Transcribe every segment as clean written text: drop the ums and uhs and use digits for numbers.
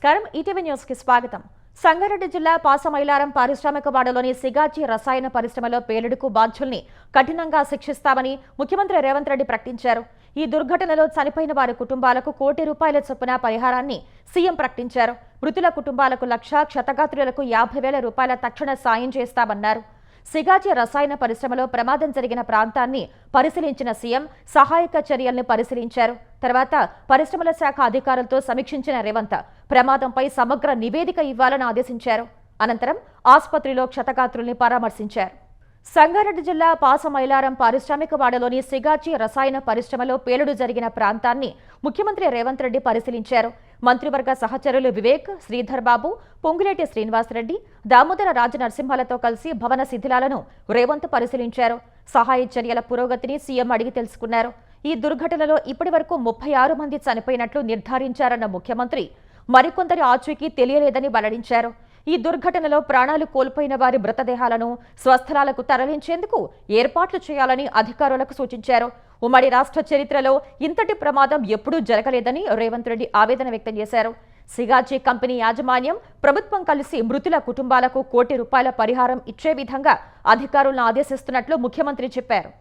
నమస్కారం ETV news కి స్వాగతం. సంగారెడ్డి జిల్లా పాసమైలారం పారిశ్రామిక వాడలోని సిగాచి రసాయన పరిశ్రమలో పేలుడుకు బాధ్యుల్ని కఠినంగా శిక్షిస్తామని ముఖ్యమంత్రి రేవంత్ రెడ్డి ప్రకటించారు. ఈ దుర్ఘటనలో చనిపోయిన వారి కుటుంబాలకు ₹1 కోటి చొప్పున పరిహారాన్ని సీఎం ప్రకటించారు. మృతుల కుటుంబాలకు ₹1,00,000, క్షతగాత్రులకు ₹50,000 తక్షణ సాయం చేస్తామన్నారు. సిగాచి రసాయన పరిశ్రమలో ప్రమాదం జరిగిన ప్రాంతాన్ని పరిశీలించిన సీఎం సహాయక చర్యల్ని పరిశీలించారు. తర్వాత పరిశ్రమల శాఖ అధికారులతో సమీక్షించిన రేవంత్ ప్రమాదంపై సమగ్ర నివేదిక ఇవ్వాలని ఆదేశించారు. అనంతరం ఆసుపత్రిలో క్షతగాత్రుల్ని పరామర్శించారు. సంగారెడ్డి జిల్లా పాసమైలారం పారిశ్రామిక వాడలోని సిగాచి రసాయన పరిశ్రమలో పేలుడు జరిగిన ప్రాంతాన్ని ముఖ్యమంత్రి రేవంత్ రెడ్డి పరిశీలించారు. మంత్రివర్గ సహచరులు వివేక్, శ్రీధర్ బాబు, పొంగులేటి శ్రీనివాసరెడ్డి, దామోదర రాజనరసింహలతో కలిసి భవన శిథిలాలను రేవంత్ పరిశీలించారు. సహాయ చర్యల పురోగతిని సీఎం అడిగి తెలుసుకున్నారు. ఈ దుర్ఘటనలో ఇప్పటివరకు 36 మంది చనిపోయినట్లు నిర్ధారించారన్న ముఖ్యమంత్రి మరికొందరి ఆచూకీ తెలియలేదని వెల్లడించారు. ఈ దుర్ఘటనలో ప్రాణాలు కోల్పోయిన వారి మృతదేహాలను స్వస్థలాలకు తరలించేందుకు ఏర్పాట్లు చేయాలని అధికారులకు సూచించారు. ఉమ్మడి రాష్ట్ర చరిత్రలో ఇంతటి ప్రమాదం ఎప్పుడూ జరగలేదని రేవంత్ రెడ్డి ఆవేదన వ్యక్తం చేశారు. సిగాచి కంపెనీ యాజమాన్యం, ప్రభుత్వం కలిసి మృతుల కుటుంబాలకు ₹1 కోటి పరిహారం ఇచ్చే విధంగా అధికారులను ఆదేశిస్తున్నట్లు ముఖ్యమంత్రి చెప్పారు.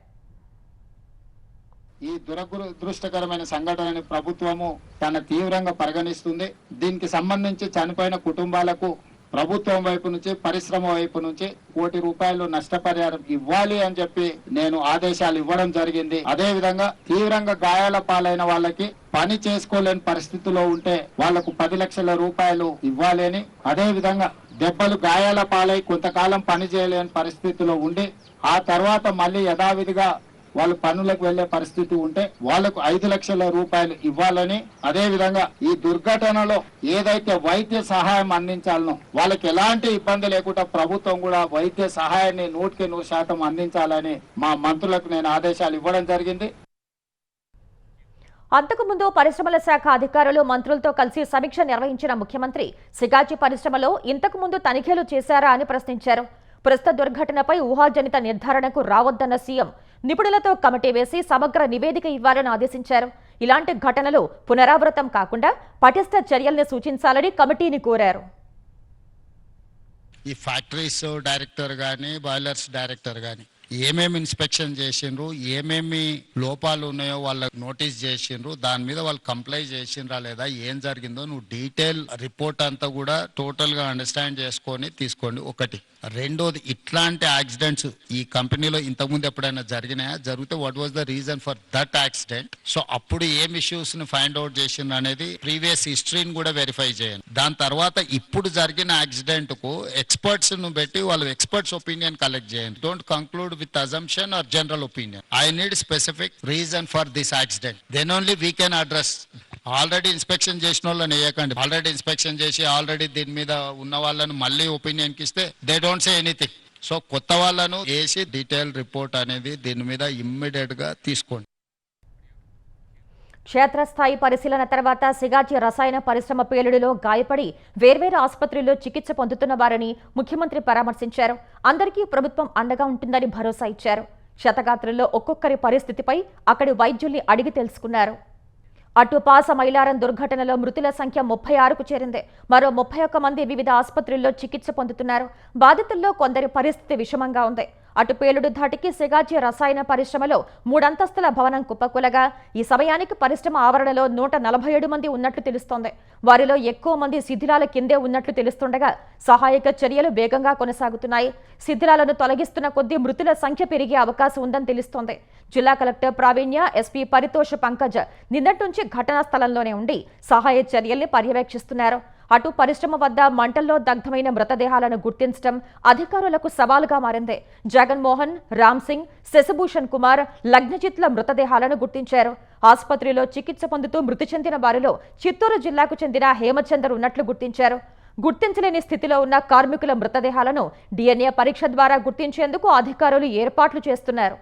ఈ దురదృష్టకరమైన సంఘటనని ప్రభుత్వము తన తీవ్రంగా పరిగణిస్తుంది. దీనికి సంబంధించి చనిపోయిన కుటుంబాలకు ప్రభుత్వం వైపు నుంచి, పరిశ్రమ వైపు నుంచి ₹1 కోటి నష్టపరిహారం ఇవ్వాలి అని చెప్పి నేను ఆదేశాలు ఇవ్వడం జరిగింది. అదే విధంగా తీవ్రంగా గాయాల పాలైన వాళ్ళకి పని చేసుకోలేని పరిస్థితిలో ఉంటే వాళ్లకు ₹10 లక్షల ఇవ్వాలి అని, అదే విధంగా దెబ్బలు గాయాల పాలై కొంతకాలం పని చేయలేని పరిస్థితిలో ఉండి ఆ తర్వాత మళ్ళీ యథావిధిగా వాళ్ళు పనులకు వెళ్లే పరిస్థితి ఉంటే వాళ్లకు ₹5 లక్షల ఇవ్వాలని, అదే విధంగా ఈ దుర్ఘటనలో ఏదైతే వైద్య సహాయం అందించాలనో వాళ్ళకి ఎలాంటి ఇబ్బంది లేకుండా ప్రభుత్వం కూడా వైద్య సహాయాన్ని 100% అందించాలని మా మంత్రులకు నేను ఆదేశాలు ఇవ్వడం జరిగింది. అంతకుముందు పరిశ్రమల శాఖ అధికారులు మంత్రులతో కలిసి సమీక్ష నిర్వహించిన ముఖ్యమంత్రి సిగాచి పరిశ్రమలో ఇంతకుముందు తనిఖీలు చేశారా అని ప్రశ్నించారు. ప్రస్తుత దుర్ఘటనపై ఊహాజనిత నిర్ధారణకు రావద్దన్న సీఎం నిపుణులతో కమిటీ వేసి సమగ్ర నివేదిక ఇవ్వాలని ఆదేశించారు. ఇలాంటి ఘటనలు పునరావృతం కాకుండా పటిష్ట చర్యల్ని సూచించాలని కమిటీని కోరారు. ఈ ఫ్యాక్టరీస్ డైరెక్టర్ గాని, బాయిలర్స్ డైరెక్టర్ గాని ఏమేమి ఇన్స్పెక్షన్ చేసిండ్రు, ఏమేమి లోపాలు ఉన్నాయో వాళ్ళకి నోటీస్ చేసిండ్రు, దాని మీద వాళ్ళు కంప్లై చేసిండ్రా లేదా, ఏం జరిగిందో నువ్వు డీటెయిల్ రిపోర్ట్ అంతా కూడా టోటల్ గా అండర్స్టాండ్ చేసుకొని తీసుకోండి. ఒకటి. రెండోది, ఇట్లాంటి యాక్సిడెంట్స్ ఈ కంపెనీలో ఇంతకుముందు ఎప్పుడైనా జరిగినాయా, జరిగితే what was the reason for that accident, so అప్పుడు ఏం ఇష్యూస్ ని ఫైండ్ అవుట్ చేసిండ్రు అనేది ప్రీవియస్ హిస్టరీని కూడా వెరిఫై చేయండి. దాని తర్వాత ఇప్పుడు జరిగిన యాక్సిడెంట్ కు ఎక్స్పర్ట్స్ ను పెట్టి వాళ్ళు ఎక్స్పర్ట్స్ ఒపీనియన్ కలెక్ట్ చేయండి. Don't conclude with assumption or general opinion. I need specific reason for this accident. Then only we can address. Already inspection చేసిన వాళ్ళని వేయకండి. ఆల్రెడీ ఇన్స్పెక్షన్ చేసి ఆల్రెడీ దీని మీద ఉన్న వాళ్ళను మళ్ళీ ఒపీనియన్కి ఇస్తే they don't say anything. So కొత్త వాళ్ళను వేసి డీటెయిల్ రిపోర్ట్ అనేది దీని మీద ఇమ్మీడియట్ గా తీసుకోండి. క్షేత్రస్థాయి పరిశీలన తర్వాత సిగాచి రసాయన పరిశ్రమ పేలుడులో గాయపడి వేర్వేరు ఆసుపత్రుల్లో చికిత్స పొందుతున్న వారిని ముఖ్యమంత్రి పరామర్శించారు. అందరికీ ప్రభుత్వం అండగా ఉంటుందని భరోసా ఇచ్చారు. క్షతగాత్రుల్లో ఒక్కొక్కరి పరిస్థితిపై అక్కడి వైద్యుల్ని అడిగి తెలుసుకున్నారు. అటు పాసమైలారం దుర్ఘటనలో మృతుల సంఖ్య 36కు చేరింది. మరో 31 మంది వివిధ ఆసుపత్రుల్లో చికిత్స పొందుతున్నారు. బాధితుల్లో కొందరి పరిస్థితి విషమంగా ఉంది. అటు పేలుడు ధాటికి సిగాచి రసాయన పరిశ్రమలో 3 అంతస్తుల భవనం కుప్పకూలగా ఈ సమయానికి పరిశ్రమ ఆవరణలో 147 మంది ఉన్నట్లు తెలుస్తోంది. వారిలో ఎక్కువ మంది శిథిలాల కిందే ఉన్నట్లు తెలుస్తుండగా సహాయక చర్యలు వేగంగా కొనసాగుతున్నాయి. శిథిలాలను తొలగిస్తున్న కొద్దీ మృతుల సంఖ్య పెరిగే అవకాశం ఉందని తెలుస్తోంది. జిల్లా కలెక్టర్ ప్రావీణ్య, ఎస్పీ పరితోష్ పంకజ్ నిన్నటి నుంచి ఘటనా స్థలంలోనే ఉండి సహాయ చర్యల్ని పర్యవేక్షిస్తున్నారు. అటు పరిశ్రమ వద్ద మంటల్లో దగ్ధమైన మృతదేహాలను గుర్తించడం అధికారులకు సవాలుగా మారింది. జగన్మోహన్, రామ్ సింగ్, శశిభూషణ్ కుమార్, లగ్నజిత్ల మృతదేహాలను గుర్తించారు. ఆసుపత్రిలో చికిత్స పొందుతూ మృతి చెందిన వారిలో చిత్తూరు జిల్లాకు చెందిన హేమచందర్ ఉన్నట్లు గుర్తించారు. గుర్తించలేని స్థితిలో ఉన్న కార్మికుల మృతదేహాలను DNA పరీక్ష ద్వారా గుర్తించేందుకు అధికారులు ఏర్పాట్లు చేస్తున్నారు.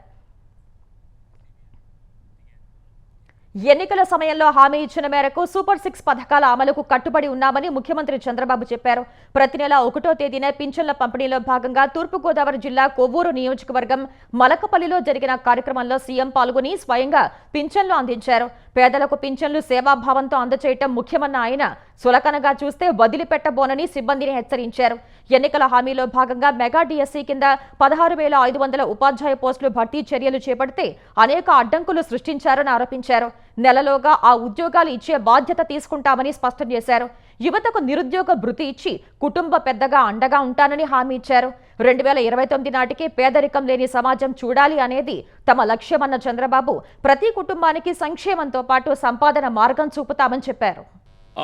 ఎన్నికల సమయంలో హామీ ఇచ్చిన మేరకు సూపర్ 6 పథకాల అమలుకు కట్టుబడి ఉన్నామని ముఖ్యమంత్రి చంద్రబాబు చెప్పారు. ప్రతి నెల 1వ తేదీన పింఛన్ల పంపిణీలో భాగంగా తూర్పుగోదావరి జిల్లా కొవ్వూరు నియోజకవర్గం మలకపల్లిలో జరిగిన కార్యక్రమంలో సీఎం పాల్గొని స్వయంగా పింఛన్లు అందించారు. పేదలకు పింఛన్లు సేవాభావంతో అందజేయటం ముఖ్యమన్న ఆయన సులకనగా చూస్తే వదిలిపెట్టబోనని సిబ్బందిని హెచ్చరించారు. ఎన్నికల హామీలో భాగంగా మెగా డిఎస్సీ కింద 16,500 ఉపాధ్యాయ పోస్టులు భర్తీ చర్యలు చేపడితే అనేక అడ్డంకులు సృష్టించారని ఆరోపించారు. నెలలోగా ఆ ఉద్యోగాలు ఇచ్చే బాధ్యత తీసుకుంటామని స్పష్టం చేశారు. యువతకు నిరుద్యోగ భృతి ఇచ్చి కుటుంబ పెద్దగా అండగా ఉంటానని హామీ ఇచ్చారు. 2029 నాటికి పేదరికం లేని సమాజం చూడాలి అనేది తమ లక్ష్యమన్న చంద్రబాబు ప్రతి కుటుంబానికి సంక్షేమంతో పాటు సంపాదన మార్గం చూపుతామని చెప్పారు.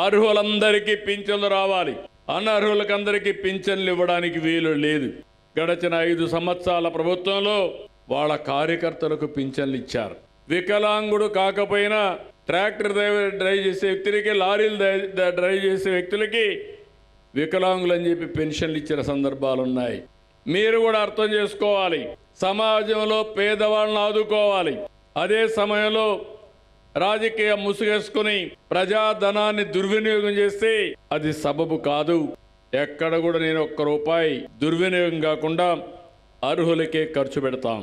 అర్హులందరికీ పింఛన్లు రావాలి, అనర్హులకందరికీ పింఛన్లు ఇవ్వడానికి వీలు లేదు. గడచిన 5 సంవత్సరాల ప్రభుత్వంలో వాళ్ళ కార్యకర్తలకు పింఛన్లు ఇచ్చారు. వికలాంగుడు కాకపోయినా ట్రాక్టర్ డ్రైవ్ చేసే వ్యక్తులకి, లారీలు డ్రైవ్ చేసే వ్యక్తులకి వికలాంగులు అని చెప్పి పెన్షన్లు ఇచ్చిన సందర్భాలు ఉన్నాయి. మీరు కూడా అర్థం చేసుకోవాలి, సమాజంలో పేదవాళ్ళని ఆదుకోవాలి. అదే సమయంలో రాజకీయ ముసుగేసుకుని ప్రజాధనాన్ని దుర్వినియోగం చేస్తే అది సబబు కాదు. ఎక్కడ కూడా నేను ఒక్క రూపాయి దుర్వినియోగం కాకుండా అర్హులకే ఖర్చు పెడతాం.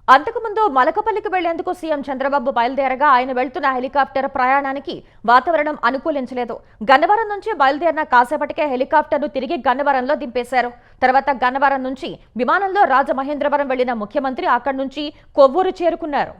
అంతకుముందు మలకపల్లికి వెళ్లేందుకు సీఎం చంద్రబాబు బయలుదేరగా ఆయన వెళ్తున్న హెలికాప్టర్ ప్రయాణానికి వాతావరణం అనుకూలించలేదు. గన్నవరం నుంచి బయలుదేరిన కాసేపటికే హెలికాప్టర్ను తిరిగి గన్నవరంలో దింపేశారు. తర్వాత గన్నవరం నుంచి విమానంలో రాజమహేంద్రవరం వెళ్లిన ముఖ్యమంత్రి అక్కడి నుంచి కొవ్వూరు చేరుకున్నారు.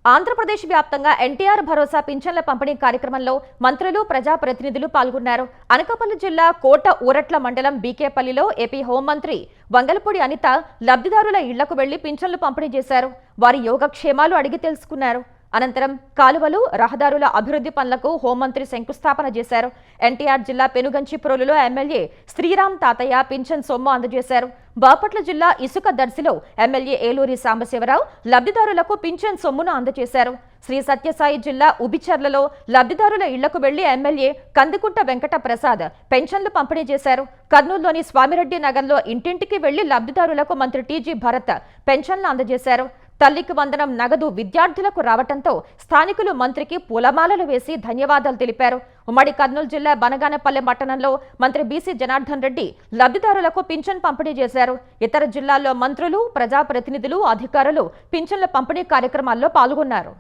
ఆంధ్రప్రదేశ్ వ్యాప్తంగా ఎన్టీఆర్ భరోసా పింఛన్ల పంపిణీ కార్యక్రమంలో మంత్రులు, ప్రజాప్రతినిధులు పాల్గొన్నారు. అనకాపల్లి జిల్లా కోట ఊరట్ల మండలం బీకేపల్లిలో ఏపీ హోంమంత్రి వంగలపూడి అనిత లబ్ధిదారుల ఇళ్లకు వెళ్లి పింఛన్లు పంపిణీ చేశారు. వారి యోగక్షేమాలు అడిగి తెలుసుకున్నారు. అనంతరం కాలువలు, రహదారుల అభివృద్ధి పనులకు హోంమంత్రి శంకుస్థాపన చేశారు. ఎన్టీఆర్ జిల్లా పెనుగంచిప్రోలులో ఎమ్మెల్యే శ్రీరామ్ తాతయ్య పింఛన్ సొమ్ము అందజేశారు. బాపట్ల జిల్లా ఇసుక దర్శిలో ఎమ్మెల్యే ఏలూరి సాంబశివరావు లబ్ధిదారులకు పింఛన్ సొమ్మును అందజేశారు. శ్రీ సత్యసాయి జిల్లా ఉబిచర్లలో లబ్ధిదారుల ఇళ్లకు వెళ్లి ఎమ్మెల్యే కందుకుంట వెంకట ప్రసాద్ పెన్షన్లు పంపిణీ చేశారు. కర్నూలులోని స్వామిరెడ్డి నగర్లో ఇంటింటికి వెళ్లి లబ్ధిదారులకు మంత్రి టీజీ భరత్ పెన్షన్లు అందజేశారు. తల్లికి వందనం నగదు విద్యార్థులకు రావడంతో స్థానికులు మంత్రికి పూలమాలలు వేసి ధన్యవాదాలు తెలిపారు. ఉమ్మడి కర్నూలు జిల్లా బనగానపల్లె పట్టణంలో మంత్రి బీసీ జనార్దన్ రెడ్డి లబ్ధిదారులకు పింఛన్ పంపిణీ చేశారు. ఇతర జిల్లాల్లో మంత్రులు, ప్రజాప్రతినిధులు, అధికారులు పింఛన్ల పంపిణీ కార్యక్రమాల్లో పాల్గొన్నారు.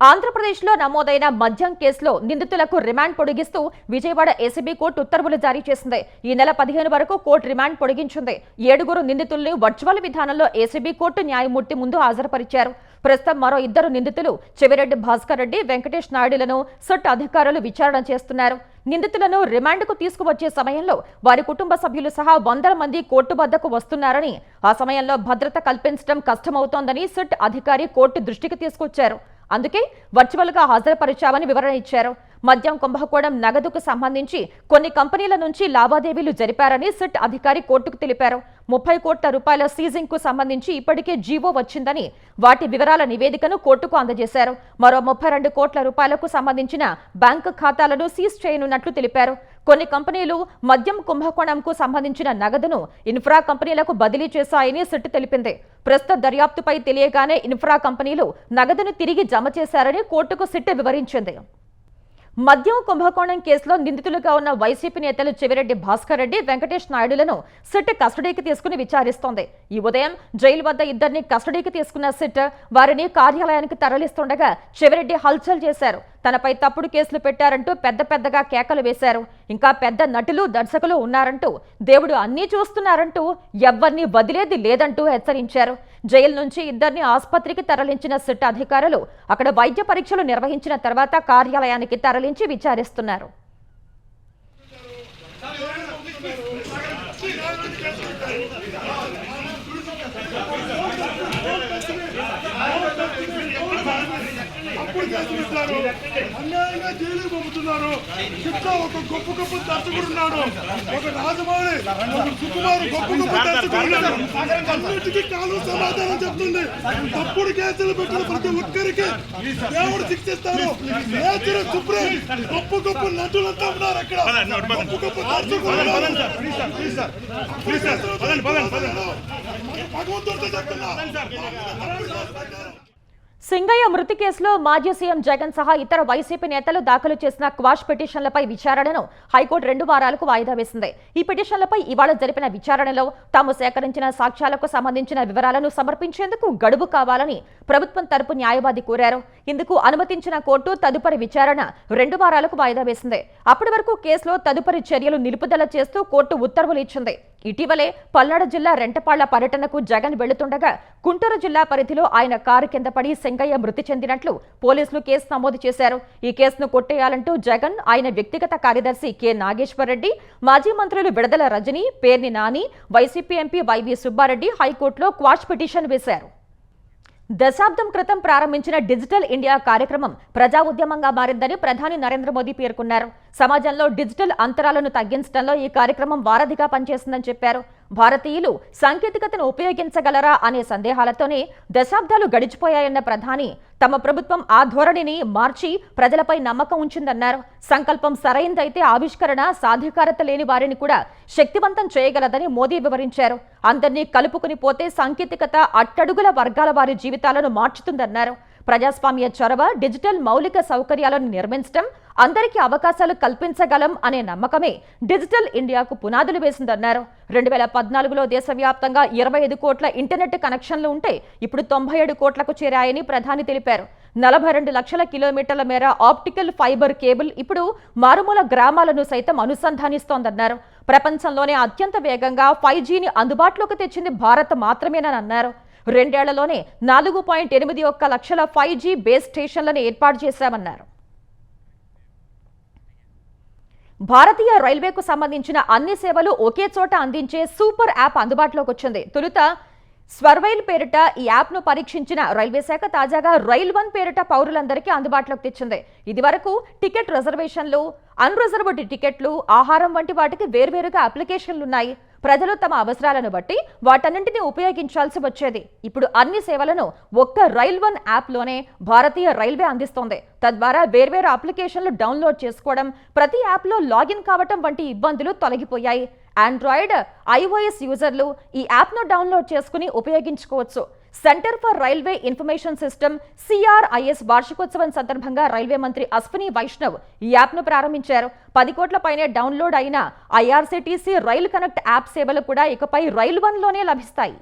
ఆంధ్రప్రదేశ్లో నమోదైన మద్యం కేసులో నిందితులకు రిమాండ్ పొడిగిస్తూ విజయవాడ ఏసీబీ కోర్టు ఉత్తర్వులు జారీ చేసింది. ఈ నెల 15 వరకు కోర్టు రిమాండ్ పొడిగించింది. 7 నిందితుల్ని వర్చువల్ విధానంలో ఏసీబీ కోర్టు న్యాయమూర్తి ముందు హాజరుపరిచారు. ప్రస్తుతం మరో 2 నిందితులు చెవిరెడ్డి భాస్కర్ రెడ్డి, వెంకటేష్ నాయుడులను సిట్ అధికారులు విచారణ చేస్తున్నారు. నిందితులను రిమాండ్కు తీసుకువచ్చే సమయంలో వారి కుటుంబ సభ్యులు సహా 100 మంది కోర్టు వద్దకు వస్తున్నారని, ఆ సమయంలో భద్రత కల్పించడం కష్టమవుతోందని సిట్ అధికారి కోర్టు దృష్టికి తీసుకొచ్చారు. అందుకే వర్చువల్ గా హాజరుపరిచామని వివరణ ఇచ్చారు. మద్యం కుంభకోణం నగదుకు సంబంధించి కొన్ని కంపెనీల నుంచి లావాదేవీలు జరిపారని సిట్ అధికారి కోర్టుకు తెలిపారు. 30 కోట్ల రూపాయల సీజింగ్ కు సంబంధించి ఇప్పటికే జీవో వచ్చిందని, వాటి వివరాల నివేదికను కోర్టుకు అందజేశారు. మరో 32 కోట్ల రూపాయలకు సంబంధించిన బ్యాంకు ఖాతాలను సీజ్ చేయనున్నట్లు తెలిపారు. కొన్ని కంపెనీలు మద్యం కుంభకోణంకు సంబంధించిన నగదును ఇన్ఫ్రా కంపెనీలకు బదిలీ చేశాయని సిట్ తెలిపింది. ప్రస్తుత దర్యాప్తుపై తెలియగానే ఇన్ఫ్రా కంపెనీలు నగదును తిరిగి జమ చేశారని కోర్టుకు సిట్ వివరించింది. మద్యం కుంభకోణం కేసులో నిందితులుగా ఉన్న వైసీపీ నేతలు చెవిరెడ్డి భాస్కర్ రెడ్డి, వెంకటేష్ నాయుడులను సిట్ కస్టడీకి తీసుకుని విచారిస్తోంది. ఈ ఉదయం జైలు వద్ద 2 కస్టడీకి తీసుకున్న సిట్ వారిని కార్యాలయానికి తరలిస్తుండగా చెవిరెడ్డి హల్చల్ చేశారు. తనపై తప్పుడు కేసులు పెట్టారంటూ పెద్దగా కేకలు వేశారు. ఇంకా పెద్ద నటులు, దర్శకులు ఉన్నారంటూ, దేవుడు అన్నీ చూస్తున్నారంటూ, ఎవ్వరిని వదిలేది లేదంటూ హెచ్చరించారు. జైలు నుంచి 2 ఆసుపత్రికి తరలించిన సిట్ అధికారులు అక్కడ వైద్య పరీక్షలు నిర్వహించిన తర్వాత కార్యాలయానికి తరలించి విచారిస్తున్నారు. అప్పుడు కేసు పెట్టారు, అన్యాయంగా జైలుకు పంపుతున్నారు. ఇంకా ఒక గొప్ప గొప్ప దర్శకుడు ఉన్నాడు, ఒక రాజమౌళి, ఒక సుకుమార్, గొప్ప గొప్ప దర్శకుడు ఉన్నాడు. అన్నిటికీ కాలం సమాధానం చెప్తుంది. తప్పుడు కేసులు పెట్టిన ప్రతి ఒక్కరికి దేవుడు శిక్షిస్తారు. నేచర్ సుప్రీం, గొప్ప గొప్ప నటులంతా ఉన్నారు అక్కడ, గొప్ప గొప్ప దర్శకులు ఉన్నారు. భగవంతుడితో చెప్తున్నా. సింగయ్య మృతి కేసులో మాజీ సీఎం జగన్ సహా ఇతర వైసీపీ నేతలు దాఖలు చేసిన క్వాష్ పిటిషన్లపై విచారణను హైకోర్టు 2 వారాలకు వాయిదా వేసింది. ఈ పిటిషన్లపై ఇవాళ జరిపిన విచారణలో తాము సేకరించిన సాక్ష్యాలకు సంబంధించిన వివరాలను సమర్పించేందుకు గడువు కావాలని ప్రభుత్వం తరపు న్యాయవాది కోరారు. ఇందుకు అనుమతించిన కోర్టు తదుపరి విచారణ 2 వారాలకు వాయిదా వేసింది. అప్పటి వరకు కేసులో తదుపరి చర్యలు నిలుపుదల చేస్తూ కోర్టు ఉత్తర్వులు ఇచ్చింది. ఇటీవలే పల్నాడు జిల్లా రెంటపాళ్ల పర్యటనకు జగన్ వెళుతుండగా గుంటూరు జిల్లా పరిధిలో ఆయన కారు కింద పడి సింగయ్య మృతి చెందినట్లు పోలీసులు కేసు నమోదు చేశారు. ఈ కేసును కొట్టేయాలంటూ జగన్, ఆయన వ్యక్తిగత కార్యదర్శి కె నాగేశ్వరరెడ్డి, మాజీ మంత్రులు Vidadala Rajini, Perni Nani, YCP MP YV Subba Reddy హైకోర్టులో క్వాష్ పిటిషన్ వేశారు. దశాబ్దం క్రితం ప్రారంభించిన డిజిటల్ ఇండియా కార్యక్రమం ప్రజా ఉద్యమంగా మారిందని ప్రధాని నరేంద్ర మోదీ పేర్కొన్నారు. సమాజంలో డిజిటల్ అంతరాలను తగ్గించడంలో ఈ కార్యక్రమం వారధిగా పనిచేస్తుందని చెప్పారు. భారతీయులు సాంకేతికతను ఉపయోగించగలరా అనే సందేహాలతోనే దశాబ్దాలు గడిచిపోయాయన్న ప్రధాని తమ ప్రభుత్వం ఆ ధోరణిని మార్చి ప్రజలపై నమ్మకం ఉంచిందన్నారు. సంకల్పం సరైందైతే ఆవిష్కరణ, సాధికారత లేని వారిని కూడా శక్తివంతం చేయగలదని మోదీ వివరించారు. అందరినీ కలుపుకుని పోతే సాంకేతికత అట్టడుగుల వర్గాల వారి జీవితాలను మార్చుతుందన్నారు. ప్రజాస్వామ్య చొరవ, డిజిటల్ మౌలిక సౌకర్యాలను నిర్మించడం, అందరికీ అవకాశాలు కల్పించగలం అనే నమ్మకమే డిజిటల్ ఇండియాకు పునాదులు వేసిందన్నారు. 2014లో దేశవ్యాప్తంగా 25 కోట్ల ఇంటర్నెట్ కనెక్షన్లు ఉంటే ఇప్పుడు 97 కోట్లకు చేరాయని ప్రధాని తెలిపారు. 42 లక్షల కిలోమీటర్ల మేర ఆప్టికల్ ఫైబర్ కేబుల్ ఇప్పుడు మారుమూల గ్రామాలను సైతం అనుసంధానిస్తోందన్నారు. ప్రపంచంలోనే అత్యంత వేగంగా 5Gని అందుబాటులోకి తెచ్చింది భారత్ మాత్రమేనని అన్నారు. 2 ఏళ్లలోనే 4.81 లక్షల 5G బేస్ స్టేషన్లను ఏర్పాటు చేశామన్నారు. భారతీయ రైల్వేకు సంబంధించిన అన్ని సేవలు ఒకే చోట అందించే సూపర్ యాప్ అందుబాటులోకి వచ్చింది. తొలుత స్వర్వైల్ పేరిట ఈ యాప్ను పరీక్షించిన రైల్వే శాఖ తాజాగా రైల్ 1 పేరిట పౌరులందరికీ అందుబాటులోకి తెచ్చింది. ఇదివరకు టికెట్ రిజర్వేషన్లు, అన్రిజర్వ్డ్ టికెట్లు, ఆహారం వంటి వాటికి వేర్వేరుగా అప్లికేషన్లున్నాయి. ప్రజలు తమ అవసరాలను బట్టి వాటన్నింటినీ ఉపయోగించాల్సి వచ్చేది. ఇప్పుడు అన్ని సేవలను ఒక్క రైల్ 1 యాప్లోనే భారతీయ రైల్వే అందిస్తోంది. తద్వారా వేర్వేరు అప్లికేషన్లు డౌన్లోడ్ చేసుకోవడం, ప్రతి యాప్లో లాగిన్ కావటం వంటి ఇబ్బందులు తొలగిపోయాయి. ఆండ్రాయిడ్, iOS యూజర్లు ఈ యాప్ను డౌన్లోడ్ చేసుకుని ఉపయోగించుకోవచ్చు. Centre for railway information system CRIS వార్షికోత్సవం సందర్భంగా రైల్వే మంత్రి అశ్విని వైష్ణవ్ ఈ యాప్ను ప్రారంభించారు. 10 కోట్ల పైనే డౌన్లోడ్ అయిన IRCTC రైల్ కనెక్ట్ యాప్ సేవలు కూడా ఇకపై రైల్ 1లోనే లభిస్తాయి.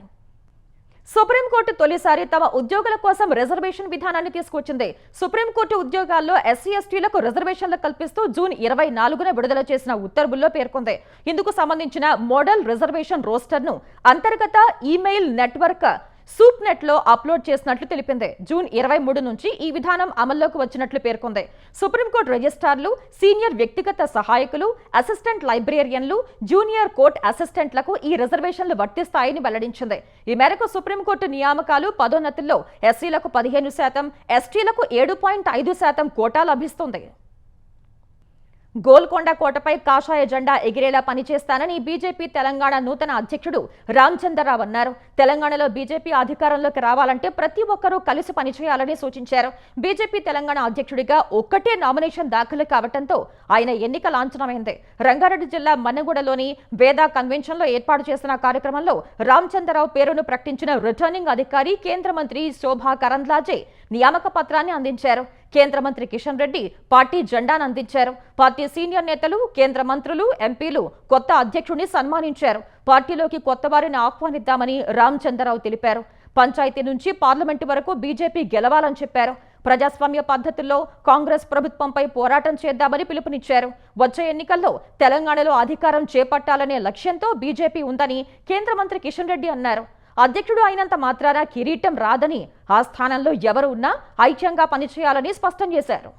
సుప్రీంకోర్టు తొలిసారి తమ ఉద్యోగుల కోసం రిజర్వేషన్ విధానాన్ని తీసుకొచ్చింది. సుప్రీంకోర్టు ఉద్యోగాల్లో SC/STలకు రిజర్వేషన్లు కల్పిస్తూ జూన్ 24న విడుదల చేసిన ఉత్తర్వుల్లో పేర్కొంది. ఇందుకు సంబంధించిన మోడల్ రిజర్వేషన్ రోస్టర్ను అంతర్గత ఈమెయిల్ నెట్వర్క్ సూప్నెట్లో అప్లోడ్ చేసినట్లు తెలిపింది. జూన్ 23 నుంచి ఈ విధానం అమల్లోకి వచ్చినట్లు పేర్కొంది. సుప్రీంకోర్టు రిజిస్ట్రార్లు, సీనియర్ వ్యక్తిగత సహాయకులు, అసిస్టెంట్ లైబ్రేరియన్లు, జూనియర్ కోర్టు అసిస్టెంట్లకు ఈ రిజర్వేషన్లు వర్తిస్తాయని వెల్లడించింది. ఈ మేరకు సుప్రీంకోర్టు నియామకాలు, పదోన్నతుల్లో SCలకు 15%, STలకు 7.5% కోటా లభిస్తుంది. గోల్కొండ కోటపై కాషాయ జెండా ఎగిరేలా పనిచేస్తానని బీజేపీ తెలంగాణ నూతన అధ్యక్షుడు రామచంద్రరావు అన్నారు. తెలంగాణలో బీజేపీ అధికారంలోకి రావాలంటే ప్రతి ఒక్కరూ కలిసి పనిచేయాలని సూచించారు. బీజేపీ తెలంగాణ అధ్యక్షుడిగా ఒక్కటే నామినేషన్ దాఖలు కావడంతో ఆయన ఎన్నిక లాంఛనమైంది. రంగారెడ్డి జిల్లా మన్నగూడలోని వేదా కన్వెన్షన్లో ఏర్పాటు చేసిన కార్యక్రమంలో రామచంద్రరావు పేరును ప్రకటించిన రిటర్నింగ్ అధికారి కేంద్ర మంత్రి శోభా కరంద్లాజే నియామక పత్రాన్ని అందించారు. కేంద్ర మంత్రి కిషన్ రెడ్డి పార్టీ జెండాను అందించారు. పార్టీ సీనియర్ నేతలు, కేంద్ర మంత్రులు, ఎంపీలు కొత్త అధ్యక్షుడిని సన్మానించారు. పార్టీలోకి కొత్త వారిని ఆహ్వానిద్దామని రామచంద్రరావు తెలిపారు. పంచాయతీ నుంచి పార్లమెంటు వరకు బీజేపీ గెలవాలని చెప్పారు. ప్రజాస్వామ్య పద్ధతుల్లో కాంగ్రెస్ ప్రభుత్వంపై పోరాటం చేద్దామని పిలుపునిచ్చారు. వచ్చే ఎన్నికల్లో తెలంగాణలో అధికారం చేపట్టాలనే లక్ష్యంతో బీజేపీ ఉందని కేంద్ర మంత్రి కిషన్ రెడ్డి అన్నారు. అధ్యక్షుడు అయినంత మాత్రాన కిరీటం రాదని, ఆ స్థానంలో ఎవరు ఉన్నా ఐక్యంగా పనిచేయాలని స్పష్టం చేశారు.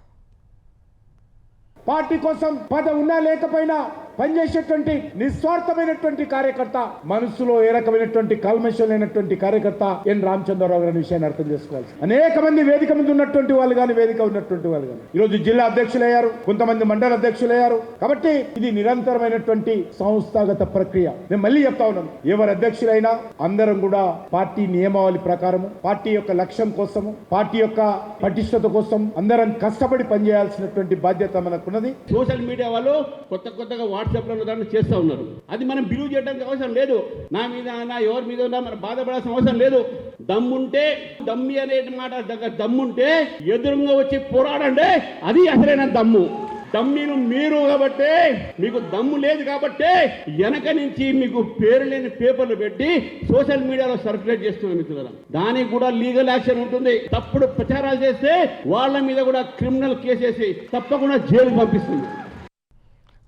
పార్టీ కోసం పదవి ఉన్నా లేకపోయినా పనిచేసేటువంటి నిస్వార్థమైనటువంటి కార్యకర్త, మనసులో ఏ రకమైనటువంటి కల్మషం లేనటువంటి కార్యకర్త ఎన్ రామచంద్రరావు గారి విషయాన్ని అర్థం చేసుకోవాలి. అనేక మంది వేదిక మీద ఉన్నటువంటి వాళ్ళు కానీ, వేదిక ఉన్నటువంటి వాళ్ళు కానీ ఈరోజు జిల్లా అధ్యక్షులయ్యారు, కొంతమంది మండల అధ్యక్షులయ్యారు. కాబట్టి ఇది నిరంతరమైనటువంటి సంస్థాగత ప్రక్రియ. నేను మళ్ళీ చెప్తా ఉన్నాను, ఎవరు అధ్యక్షులైనా అందరం కూడా పార్టీ నియమావళి ప్రకారము, పార్టీ యొక్క లక్ష్యం కోసము, పార్టీ యొక్క పటిష్టత కోసం అందరం కష్టపడి పనిచేయాల్సినటువంటి బాధ్యత మనకున్నది. సోషల్ మీడియా వాళ్ళు కొత్తగా వాట్సాప్ లో దాన్ని చేస్తూ ఉన్నారు. అది మనం బిలీవ్ చేయడానికి అవసరం లేదు. నా మీద ఎవరి మీద ఉన్నా మనం బాధపడాల్సిన అవసరం లేదు. దమ్ముంటే, దమ్మి అనే మాట దగ్గర దమ్ముంటే ఎదురుగా వచ్చి పోరాడండి, అది అసలైన దమ్ము. దమ్మిను మీరు కాబట్టి, మీకు దమ్ము లేదు కాబట్టి వెనక నుంచి మీకు పేరు లేని పేపర్లు పెట్టి సోషల్ మీడియాలో సర్క్యులేట్ చేస్తున్నారు మిత్రులారా. దానికి కూడా లీగల్ యాక్షన్ ఉంటుంది. తప్పుడు ప్రచారాలు చేస్తే వాళ్ళ మీద కూడా క్రిమినల్ కేసేసి తప్పకుండా జైలుకు పంపిస్తుంది.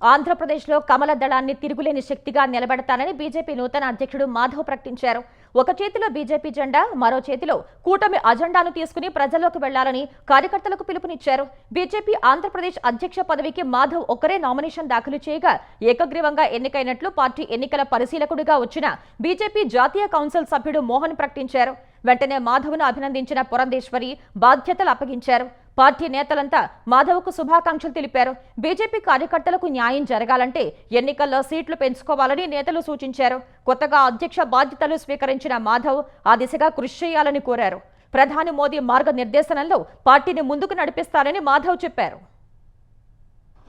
ఆంధ్రప్రదేశ్లో కమల దళాన్ని తిరుగులేని శక్తిగా నిలబెడతానని బీజేపీ నూతన అధ్యక్షుడు మాధవ్ ప్రకటించారు. ఒక చేతిలో బీజేపీ జెండా, మరో చేతిలో కూటమి అజెండాను తీసుకుని ప్రజల్లోకి వెళ్లాలని కార్యకర్తలకు పిలుపునిచ్చారు. బీజేపీ ఆంధ్రప్రదేశ్ అధ్యక్ష పదవికి మాధవ్ ఒక్కరే నామినేషన్ దాఖలు చేయగా ఏకగ్రీవంగా ఎన్నికైనట్లు పార్టీ ఎన్నికల పరిశీలకుడిగా వచ్చిన బీజేపీ జాతీయ కౌన్సిల్ సభ్యుడు మోహన్ ప్రకటించారు. వెంటనే మాధవ్ను అభినందించిన పురంధేశ్వరి బాధ్యతలు అప్పగించారు. పార్టీ నేతలంతా మాధవ్కు శుభాకాంక్షలు తెలిపారు. బీజేపీ కార్యకర్తలకు న్యాయం జరగాలంటే ఎన్నికల్లో సీట్లు పెంచుకోవాలని నేతలు సూచించారు. కొత్తగా అధ్యక్ష బాధ్యతలు స్వీకరించిన మాధవ్ ఆ దిశగా కృషి చేయాలని కోరారు. ప్రధాని మోదీ మార్గనిర్దేశనంలో పార్టీని ముందుకు నడిపిస్తారని మాధవ్ చెప్పారు.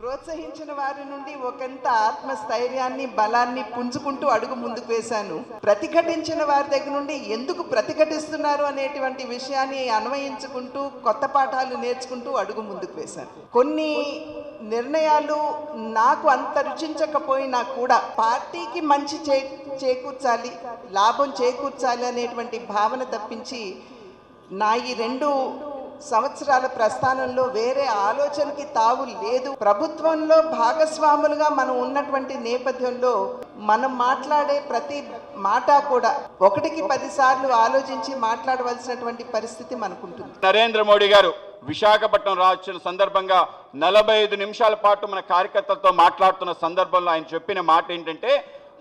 ప్రోత్సహించిన వారి నుండి ఒకంత ఆత్మస్థైర్యాన్ని, బలాన్ని పుంజుకుంటూ అడుగు ముందుకు వేశాను. ప్రతిఘటించిన వారి దగ్గర నుండి ఎందుకు ప్రతిఘటిస్తున్నారు అనేటువంటి విషయాన్ని అన్వయించుకుంటూ కొత్త పాఠాలు నేర్చుకుంటూ అడుగు ముందుకు వేశాను. కొన్ని నిర్ణయాలు నాకు అంత రుచించకపోయినా కూడా పార్టీకి మంచి చేకూర్చాలి, లాభం చేకూర్చాలి అనేటువంటి భావన తప్పించి నా ఈ 2 సంవత్సరాల ప్రస్థానంలో వేరే ఆలోచనకి తావు లేదు. ప్రభుత్వంలో భాగస్వాములుగా మనం ఉన్నటువంటి నేపథ్యంలో మనం మాట్లాడే ప్రతి మాట కూడా 1కి 10 సార్లు ఆలోచించి మాట్లాడవలసినటువంటి పరిస్థితి మనకుంటుంది. నరేంద్ర మోడీ గారు విశాఖపట్నం రాసిన సందర్భంగా 45 నిమిషాల పాటు మన కార్యకర్తలతో మాట్లాడుతున్న సందర్భంలో ఆయన చెప్పిన మాట ఏంటంటే,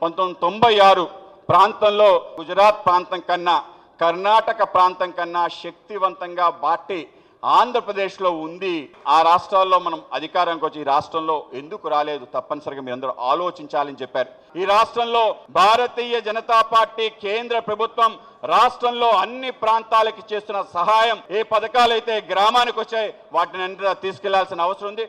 1996 ప్రాంతంలో గుజరాత్ ప్రాంతం కన్నా, కర్ణాటక ప్రాంతం కన్నా శక్తివంతంగా పార్టీ ఆంధ్రప్రదేశ్లో ఉంది. ఆ రాష్ట్రాల్లో మనం అధికారానికి వచ్చి ఈ రాష్ట్రంలో ఎందుకు రాలేదు, తప్పనిసరిగా మీరందరూ ఆలోచించాలని చెప్పారు. ఈ రాష్ట్రంలో భారతీయ జనతా పార్టీ కేంద్ర ప్రభుత్వం రాష్ట్రంలో అన్ని ప్రాంతాలకి చేస్తున్న సహాయం, ఏ పథకాలైతే గ్రామానికి వచ్చాయి వాటిని తీసుకెళ్లాల్సిన అవసరం ఉంది.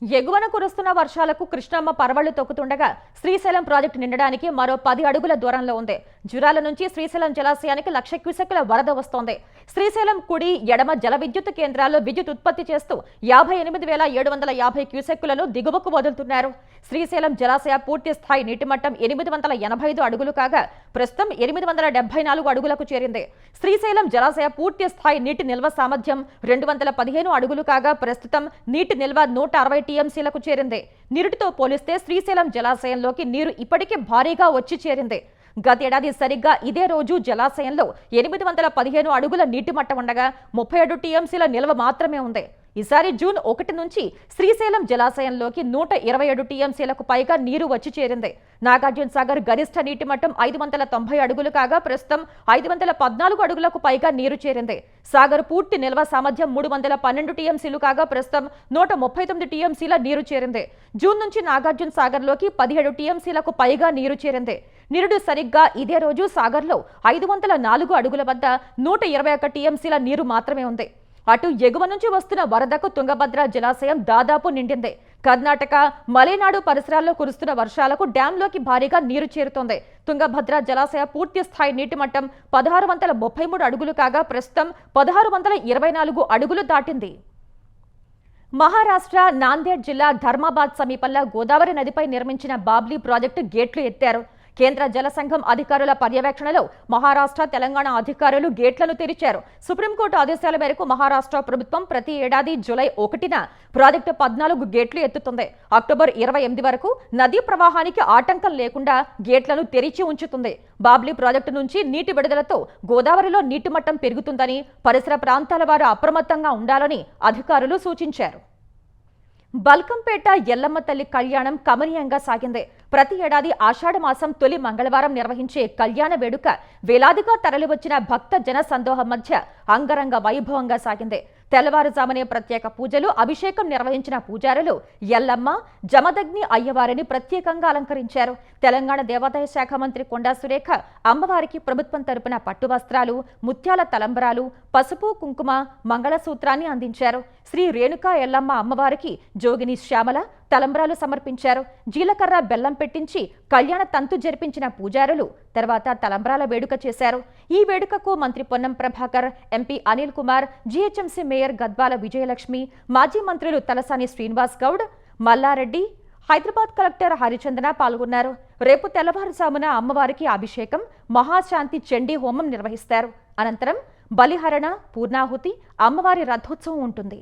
ఎగువన కురుస్తున్న వర్షాలకు కృష్ణమ్మ పరవళ్లు తొక్కుతుండగా శ్రీశైలం ప్రాజెక్టు నిండడానికి మరో 10 అడుగుల దూరంలో ఉంది. జురాల నుంచి శ్రీశైలం జలాశయానికి 1,00,000 క్యూసెక్కుల వరద వస్తోంది. శ్రీశైలం కుడి, ఎడమ జల విద్యుత్ కేంద్రాల్లో విద్యుత్ ఉత్పత్తి చేస్తూ 58,750 క్యూసెక్కులను దిగువకు వదులుతున్నారు. శ్రీశైలం జలాశయ పూర్తి స్థాయి నీటి మట్టం 885 అడుగులు కాగా ప్రస్తుతం 874 అడుగులకు చేరింది. శ్రీశైలం జలాశయ పూర్తి స్థాయి నీటి నిల్వ సామర్థ్యం 215 అడుగులు కాగా ప్రస్తుతం నీటి నిల్వ 160 టీఎంసీలకు చేరింది. నిరుటితో పోలిస్తే శ్రీశైలం జలాశయంలోకి నీరు ఇప్పటికే భారీగా వచ్చి చేరింది. గతేడాది సరిగ్గా ఇదే రోజు జలాశయంలో 815 అడుగుల నీటి మట్టం ఉండగా 37 టీఎంసీల నిల్వ మాత్రమే ఉంది. ఈసారి జూన్ 1 నుంచి శ్రీశైలం జలాశయంలోకి 127 టీఎంసీలకు పైగా నీరు వచ్చి చేరింది. నాగార్జున సాగర్ గరిష్ట నీటి మట్టం 590 అడుగులు కాగా ప్రస్తుతం 514 అడుగులకు పైగా నీరు చేరింది. సాగర్ పూర్తి నిల్వ సామర్థ్యం 312 టీఎంసీలు కాగా ప్రస్తుతం 139 టీఎంసీల నీరు చేరింది. జూన్ నుంచి నాగార్జున సాగర్లోకి 17 టీఎంసీలకు పైగా నీరు చేరింది. నిరుడు సరిగ్గా ఇదే రోజు సాగర్లో 504 అడుగుల వద్ద 121 టీఎంసీల నీరు మాత్రమే ఉంది. అటు ఎగువ నుంచి వస్తున్న వరదకు తుంగభద్ర జలాశయం దాదాపు నిండింది. కర్ణాటక, మలైనాడు పరిసరాల్లో కురుస్తున్న వర్షాలకు డ్యాంలోకి భారీగా నీరు చేరుతోంది. తుంగభద్ర జలాశయ పూర్తి స్థాయి నీటి మట్టం 1633 అడుగులు కాగా ప్రస్తుతం 1624 అడుగులు దాటింది. మహారాష్ట్ర నాందేడ్ జిల్లా ధర్మాబాద్ సమీపంలో గోదావరి నదిపై నిర్మించిన బాబ్లీ ప్రాజెక్టు గేట్లు ఎత్తారు. కేంద్ర జల సంఘం అధికారుల పర్యవేక్షణలో మహారాష్ట్ర, తెలంగాణ అధికారులు గేట్లను తెరిచారు. సుప్రీంకోర్టు ఆదేశాల మేరకు మహారాష్ట్ర ప్రభుత్వం ప్రతి ఏడాది జూలై 1న ప్రాజెక్టు 14 గేట్లు ఎత్తుతుంది. అక్టోబర్ 28 వరకు నదీ ప్రవాహానికి ఆటంకం లేకుండా గేట్లను తెరిచి ఉంచుతుంది. బాబ్లీ ప్రాజెక్టు నుంచి నీటి విడుదలతో గోదావరిలో నీటి మట్టం పెరుగుతుందని, పరిసర ప్రాంతాల వారు అప్రమత్తంగా ఉండాలని అధికారులు సూచించారు. బల్కంపేట ఎల్లమ్మ తల్లి కళ్యాణం కమనీయంగా సాగింది. ప్రతి ఏడాది ఆషాఢ మాసం తొలి మంగళవారం నిర్వహించే కళ్యాణ వేడుక వేలాదిగా తరలివచ్చిన భక్త జన సందోహం మధ్య అంగరంగ వైభవంగా సాగింది. తెల్లవారుజామునే ప్రత్యేక పూజలు, అభిషేకం నిర్వహించిన పూజారులు ఎల్లమ్మ, జమదగ్ని అయ్యవారిని ప్రత్యేకంగా అలంకరించారు. తెలంగాణ దేవాదాయ శాఖ మంత్రి కొండా సురేఖ అమ్మవారికి ప్రభుత్వం తరపున పట్టు వస్త్రాలు, ముత్యాల తలంబరాలు, పసుపు, కుంకుమ, మంగళసూత్రాన్ని అందించారు. శ్రీ రేణుకా ఎల్లమ్మ అమ్మవారికి జోగిని శ్యామల తలంబ్రాలు సమర్పించారు. జీలకర్ర బెల్లం పెట్టించి కళ్యాణ తంతు జరిపించిన పూజారులు తర్వాత తలంబ్రాల వేడుక చేశారు. ఈ వేడుకకు మంత్రి Ponnam Prabhakar, MP Anil Kumar, GHMC mayor Gadwal Vijayalakshmi, మాజీ మంత్రులు తలసాని శ్రీనివాస్ గౌడ్, మల్లారెడ్డి, హైదరాబాద్ కలెక్టర్ హరిచందన పాల్గొన్నారు. రేపు తెల్లవారుజామున అమ్మవారికి అభిషేకం, మహాశాంతి చండీ హోమం నిర్వహిస్తారు. అనంతరం బలిహరణ, పూర్ణాహుతి, అమ్మవారి రథోత్సవం ఉంటుంది.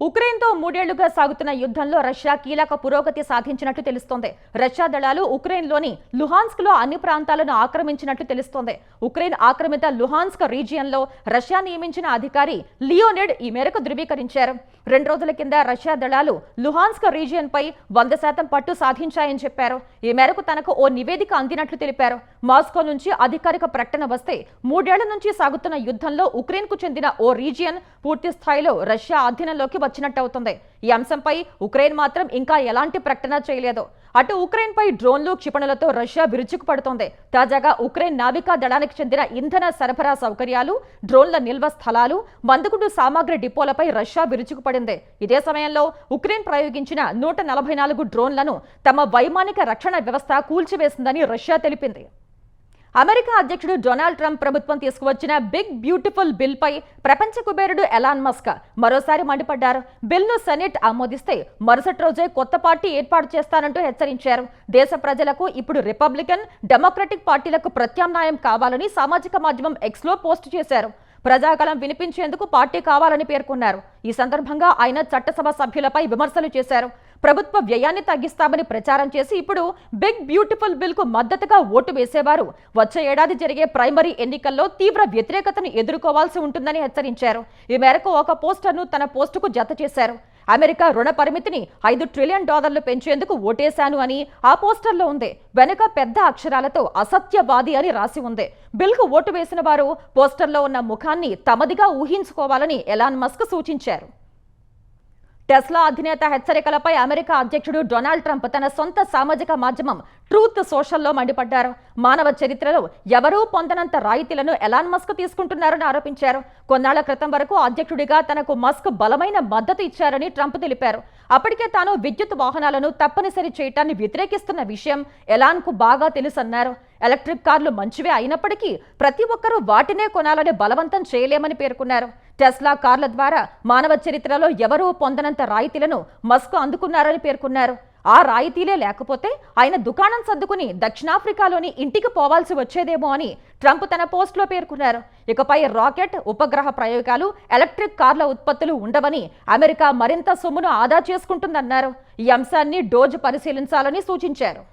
ఉక్రెయిన్తో 3 ఏళ్లుగా సాగుతున్న యుద్ధంలో రష్యా కీలక పురోగతి సాధించినట్లు తెలుస్తోంది. రష్యా దళాలు ఉక్రెయిన్లోని లుహాన్స్క్లో అన్ని ప్రాంతాలను ఆక్రమించినట్లు తెలుస్తోంది. ఉక్రెయిన్ ఆక్రమిత లుహాన్స్క్ రీజియన్లో రష్యా నియమించిన అధికారి లియోనిడ్ ఈ మేరకు ధృవీకరించారు. 2 రోజుల కింద రష్యా దళాలు లుహాన్స్క్ రీజియన్పై 100% పట్టు సాధించాయని చెప్పారు. ఈ మేరకు తనకు ఓ నివేదిక అందినట్లు తెలిపారు. మాస్కో నుంచి అధికారిక ప్రకటన వస్తే 3 ఏళ్ల నుంచి సాగుతున్న యుద్ధంలో ఉక్రెయిన్కు చెందిన ఓ రీజియన్ పూర్తి స్థాయిలో రష్యా అధీనంలోకి వచ్చినట్టవుతుంది. ఈ అంశంపై ఉక్రెయిన్ మాత్రం ఇంకా ఎలాంటి ప్రకటన చేయలేదు. అటు ఉక్రెయిన్పై డ్రోన్లు, క్షిపణులతో రష్యా విరుచుకుపడుతోంది. తాజాగా ఉక్రెయిన్ నావికా దళానికి చెందిన ఇంధన సరఫరా సౌకర్యాలు, డ్రోన్ల నిల్వ స్థలాలు, మందుగుండు సామాగ్రి డిపోలపై రష్యా విరుచుకుపడింది. ఇదే సమయంలో ఉక్రెయిన్ ప్రయోగించిన 144 డ్రోన్లను తమ వైమానిక రక్షణ వ్యవస్థ కూల్చివేసిందని రష్యా తెలిపింది. అమెరికా అధ్యక్షుడు డొనాల్డ్ ట్రంప్ ప్రభుత్వం తీసుకువచ్చిన బిగ్ బ్యూటిఫుల్ బిల్ పై ప్రపంచ కుబేరుడు ఎలాన్ మస్క్ మరోసారి మండిపడ్డారు. బిల్ను సెనెట్ ఆమోదిస్తే మరుసటి రోజే కొత్త పార్టీ ఏర్పాటు చేస్తానంటూ హెచ్చరించారు. దేశ ప్రజలకు ఇప్పుడు రిపబ్లికన్, డెమోక్రటిక్ పార్టీలకు ప్రత్యామ్నాయం కావాలని సామాజిక మాధ్యమం ఎక్స్లో పోస్టు చేశారు. ప్రజాగళం వినిపించేందుకు పార్టీ కావాలని పేర్కొన్నారు. ఈ సందర్భంగా ఆయన చట్టసభ సభ్యులపై విమర్శలు చేశారు. ప్రభుత్వ వ్యయాన్ని తగ్గిస్తామని ప్రచారం చేసి ఇప్పుడు బిగ్ బ్యూటిఫుల్ బిల్ కు మద్దతుగా ఓటు వేసేవారు వచ్చే ఏడాది జరిగే ప్రైమరీ ఎన్నికల్లో తీవ్ర వ్యతిరేకతను ఎదుర్కోవాల్సి ఉంటుందని హెచ్చరించారు. ఈ మేరకు ఒక పోస్టర్ను తన పోస్టుకు జత చేశారు. అమెరికా రుణ పరిమితిని $5 ట్రిలియన్ పెంచేందుకు ఓటేశాను అని ఆ పోస్టర్లో ఉంది. వెనుక పెద్ద అక్షరాలతో అసత్యవాది అని రాసి ఉంది. బిల్కు ఓటు వేసిన వారు పోస్టర్లో ఉన్న ముఖాన్ని తమదిగా ఊహించుకోవాలని ఎలాన్ మస్క్ సూచించారు. టెస్లా అధినేత హెచ్చరికలపై అమెరికా అధ్యక్షుడు డొనాల్డ్ ట్రంప్ తన సొంత సామాజిక మాధ్యమం ట్రూత్ సోషల్లో మండిపడ్డారు. మానవ చరిత్రలో ఎవరూ పొందనంత రాయితీలను ఎలాన్ మస్క్ తీసుకుంటున్నారని ఆరోపించారు. కొన్నాళ్ల క్రితం వరకు అధ్యక్షుడిగా తనకు మస్క్ బలమైన మద్దతు ఇచ్చారని ట్రంప్ తెలిపారు. అప్పటికే తాను విద్యుత్ వాహనాలను తప్పనిసరి చేయటాన్ని వ్యతిరేకిస్తున్న విషయం ఎలాన్కు బాగా తెలుసన్నారు. ఎలక్ట్రిక్ కార్లు మంచివే అయినప్పటికీ ప్రతి ఒక్కరూ వాటినే కొనాలని బలవంతం చేయలేమని పేర్కొన్నారు. టెస్లా కార్ల ద్వారా మానవ చరిత్రలో ఎవరూ పొందనంత రాయితీలను మస్క్ అందుకున్నారని పేర్కొన్నారు. ఆ రాయితీలే లేకపోతే ఆయన దుకాణం సర్దుకుని దక్షిణాఫ్రికాలోని ఇంటికి పోవాల్సి వచ్చేదేమో అని ట్రంప్ తన పోస్టులో పేర్కొన్నారు. ఇకపై రాకెట్, ఉపగ్రహ ప్రయోగాలు, ఎలక్ట్రిక్ కార్ల ఉత్పత్తులు ఉండవని, అమెరికా మరింత సొమ్మును ఆదా చేసుకుంటుందన్నారు. ఈ అంశాన్ని డోజ్ పరిశీలించాలని సూచించారు.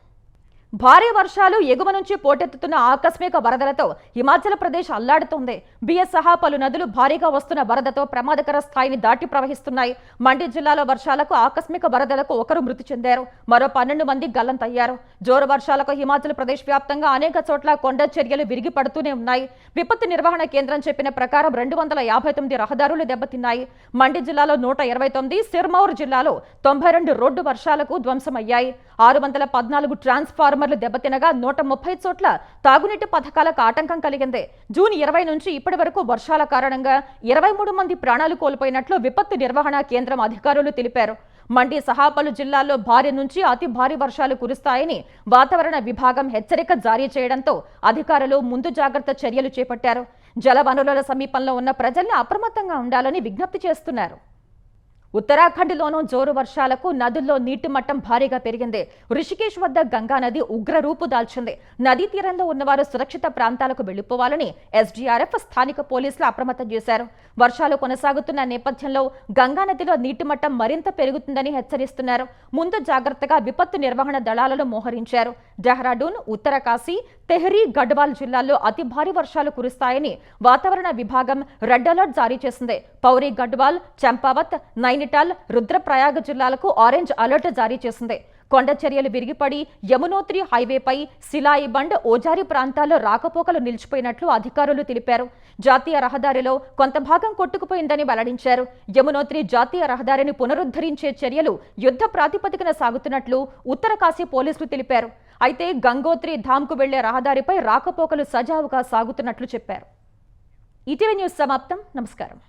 భారీ వర్షాలు, ఎగువ నుంచి పోటెత్తుతున్న ఆకస్మిక వరదలతో హిమాచల్ ప్రదేశ్ అల్లాడుతోంది. బిఎస్ సహా పలు నదులు భారీగా వస్తున్న వరదతో ప్రమాదకర స్థాయిని దాటి ప్రవహిస్తున్నాయి. మండి జిల్లాలో వర్షాలకు, ఆకస్మిక వరదలకు ఒకరు మృతి చెందారు. మరో 12 మంది గల్లంతయ్యారు. జోరు వర్షాలకు హిమాచల్ ప్రదేశ్ వ్యాప్తంగా అనేక చోట్ల కొండ చర్యలు విరిగి పడుతూనే ఉన్నాయి. విపత్తు నిర్వహణ కేంద్రం చెప్పిన ప్రకారం 259 రహదారులు దెబ్బతిన్నాయి. మండి జిల్లాలో 129, సిర్మౌర్ జిల్లాలో 92 రోడ్డు వర్షాలకు ధ్వంసమయ్యాయి. 614 ట్రాన్స్ఫార్మర్లు దెబ్బతినగా 130 చోట్ల తాగునీటి పథకాలకు ఆటంకం కలిగింది. జూన్ 20 నుంచి ఇప్పటి వరకు వర్షాల కారణంగా 23 మంది ప్రాణాలు కోల్పోయినట్లు విపత్తు నిర్వహణ కేంద్రం అధికారులు తెలిపారు. మండి సహా పలు జిల్లాల్లో భారీ నుంచి అతి భారీ వర్షాలు కురుస్తాయని వాతావరణ విభాగం హెచ్చరిక జారీ చేయడంతో అధికారులు ముందు జాగ్రత్త చర్యలు చేపట్టారు. జలవనరుల సమీపంలో ఉన్న ప్రజల్ని అప్రమత్తంగా ఉండాలని విజ్ఞప్తి చేస్తున్నారు. ఉత్తరాఖండ్లోనూ జోరు వర్షాలకు నదుల్లో నీటి మట్టం భారీగా పెరిగింది. రిషికేశ్ వద్ద గంగా నది ఉగ్ర రూపు దాల్చింది. నదీ తీరంలో ఉన్నవారు సురక్షిత ప్రాంతాలకు వెళ్లిపోవాలని ఎస్డీఆర్ఎఫ్, స్థానిక పోలీసులు అప్రమత్తం చేశారు. వర్షాలు కొనసాగుతున్న నేపథ్యంలో గంగా నదిలో నీటి మట్టం మరింత పెరుగుతుందని హెచ్చరిస్తున్నారు. ముందు జాగ్రత్తగా విపత్తు నిర్వహణ దళాలను మోహరించారు. డెహ్రాడూన్, ఉత్తరకాశీ, తెహ్రీ, గఢ్వాల్ జిల్లాల్లో అతి భారీ వర్షాలు కురుస్తాయని వాతావరణ విభాగం రెడ్ అలర్ట్ జారీ చేసింది. పౌరీ, గఢ్వాల్, చంపావత్, నైనిటాల్ నైనిటాల్, రుద్రప్రయాగ జిల్లాలకు ఆరెంజ్ అలర్ట్ జారీ చేసింది. కొండ చర్యలు విరిగిపడి యమునోత్రి హైవేపై సిలాయిబండ్, ఓజారి ప్రాంతాల్లో రాకపోకలు నిలిచిపోయినట్లు అధికారులు తెలిపారు. జాతీయ రహదారిలో కొంత భాగం కొట్టుకుపోయిందని వెల్లడించారు. యమునోత్రి జాతీయ రహదారిని పునరుద్ధరించే చర్యలు యుద్ధ ప్రాతిపదికన సాగుతున్నట్లు ఉత్తరకాశీ పోలీసులు తెలిపారు. అయితే గంగోత్రి ధామ్కు వెళ్లే రహదారిపై రాకపోకలు సజావుగా సాగుతున్నట్లు చెప్పారు. ఈటీవీ న్యూస్ సమాప్తం. నమస్కారం.